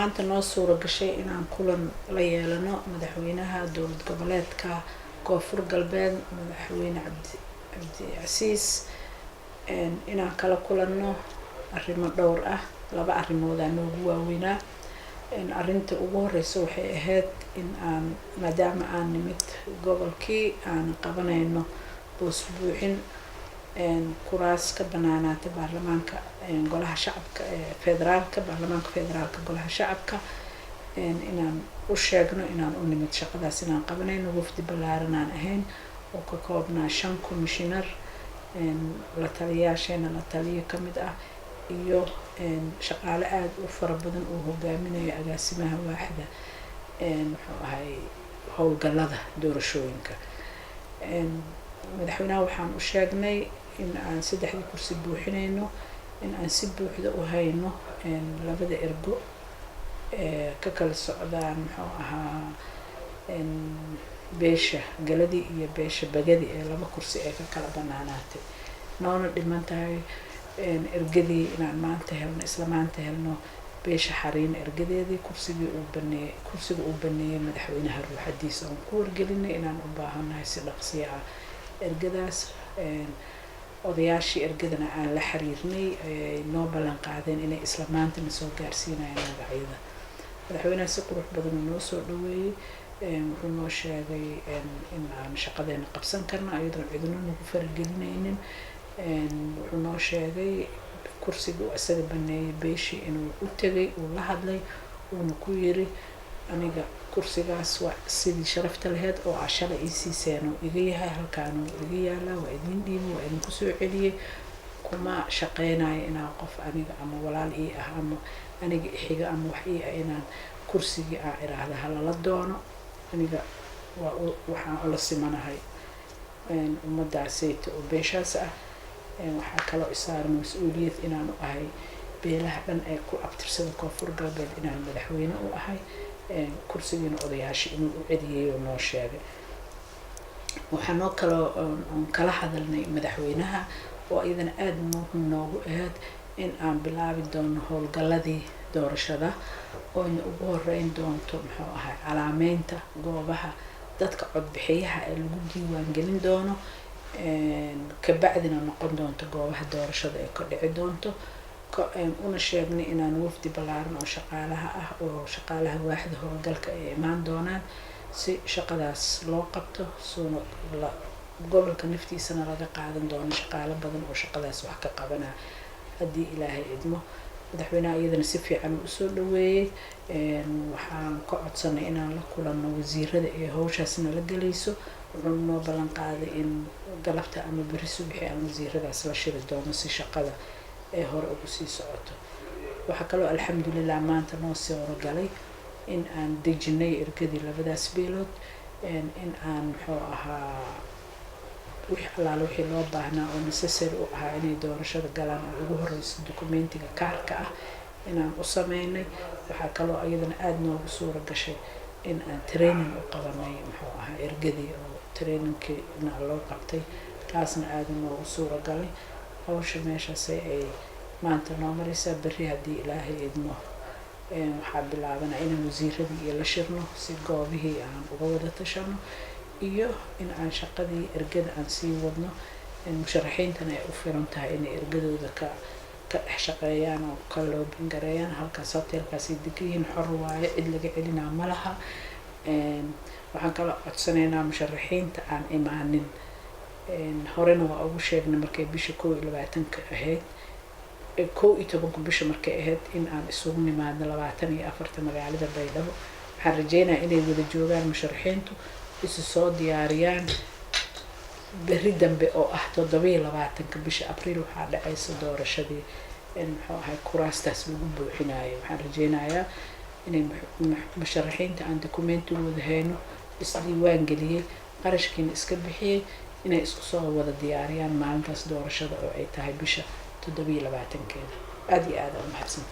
maanta noo suura gashay inaan kulan la yeelano madaxweynaha dowlad goboleedka Koonfur Galbeed madaxweyne Cabdi Casiis inaan kala kulanno arrimo dhowr ah laba arrimood aan ugu waaweynaa arrinta ugu horeysa waxay ahayd in aan maadaama aan nimid gobolkii aan qabanayno boos buuxin kuraas ka banaanaatay baarlamaanka golaha shacabka federaalka baarlamaanka federaalka golaha shacabka inaan u sheegno inaan u nimid shaqadaas inaan qabanayno wafdi ballaaran aan ahayn oo ka koobnaa 5 commissioner la taliyaasheena la taliyo ka mid ah iyo shaqaale aad u fara badan oo hogaaminayo agaasimaha waaxda wuxuu ahay howlgallada doorashooyinka madaxweynaha waxaan u sheegnay in aan 3 kursi buuxinayno in aan si buuxda u hayno labada ergo ka kala socdaan muxuu ahaa beesha galadii iyo beesha bagadi ee laba kursi ee ka kala banaanaatay noona dhiman tahay ergadii inaan maanta helno isla maanta helno beesha xariin ergadeedii kursiga uu baneeyay madaxweynaha ruuxadiisa oo ku wargelinay inaan u baahanahay si dhaqsiya ah ergadaas odayaashii ergadana aan la xiriirnay noo ballan qaadeen inay isla maanta soo gaarsiinayaan magacyada madaxweynaha si qurux badan noo soo dhaweeyay wuxuu noo sheegay in aan shaqadeena qabsan karno iyadoo cidina nagu faragelinaynin wuxuu noo sheegay kursiga asaga baneeyay beeshii inuu u tagay uu la hadlay uuna ku yiri aniga kursigaas waa sidii sharafta lahayd oo ashada ii siiseen oo iga yahay halkaan oo iga yaala waa idin dhiibo waa idin ku soo celiyay kuma shaqeynayo inaan qof aniga ama walaal ii ah ama aniga xiga ama wax ii ah inaan kursiga aan iraahdo halala doono aniga waxaan ula simanahay ummadaasayta oo beeshaas ah waxaa kaloo isaaran mas'uuliyad inaan u ahay beelaha dhan ee ku abtirsada Koonfur Galbeed inaan madaxweyne u ahay kursigiina odayaashii inuu u celiyay oo noo sheegay waxaan oo kala hadalnay madaxweynaha oo iyadana aad noogu ahayd in aan bilaabi doono howlgalladii doorashada oo ugu horeyn doonto muxuu ahay calaameynta goobaha dadka codbixiyaha ee lagu diiwaan gelin doono ka bacdina noqon doonto goobaha doorashada ee ka dhici doonto una sheegnay inaan wafdi ballaaran oo shaqaalaha ah oo shaqaalaha waaxda howlgalka ay imaan doonaan si shaqadaas loo qabto soo gobolka naftiisana laga qaadan doono shaqaale badan oo shaqadaas wax ka qabanaa haddii ilaahay idmo madaxweynaha iyadana si fiican u soo dhaweeyay waxaan ka codsanay inaan la kulanno wasiirada ee hawshaasna la galayso wuxuu noo ballan qaaday in galabta ama bari subaxii aan wasiiradaas la shiri doono si shaqada ee hore ugu sii socoto waxa kaloo alxamdulillah maanta noo soo galay in aan dejinay ergadii labadaas beelood in aan muxuu ahaa wixii loo baahnaa oo necessary u ahaa inay doorashada galaan oo ugu horeyso dokumentiga kaarka ah inaan u sameynay waxaa kaloo iyadana aad noogu suura gashay in aan training u qabanay muxuu ahaa ergadii oo trainingkiina loo qabtay taasna aad noogu suura galay hawsha meeshaas ay maanta noo maraysaa berri haddii ilaahay idmo waxaa bilaabana inaan wasiiradii iyo la shirno si goobihii aan uga wada tashano iyo in aan shaqadii ergada aan sii wadno musharaxiintana ay u filan tahay inay ergadooda ka dhex shaqeeyaan oo ka loobin gareeyaan halkaas hotelkaas ay degan yihiin xor waaye cid laga celinaa ma laha waxaan kala codsanaynaa musharaxiinta aan imaanin horena waa ugu sheegnay markay bisha 22 ahayd 11 bisha markay ahayd in aan isugu nimaadno 24 magaalada Baydhabo waxaan rajeynayaa inay wada joogaan musharaxiintu isu soo diyaariyaan berri dambe oo ah 27 bisha Abriil waxaa dhacaysa doorashadii muxuu ahay kuraastaas lagu buuxinayo waxaan rajeynayaa inay musharaxiinta aan dokumentigooda hayno isdiiwaan geliyay qarashkiina iska bixiyay inay isku soo wada diyaariyaan maalintaas doorashada oo ay tahay bisha 27 aad iyo aad u mahadsantahay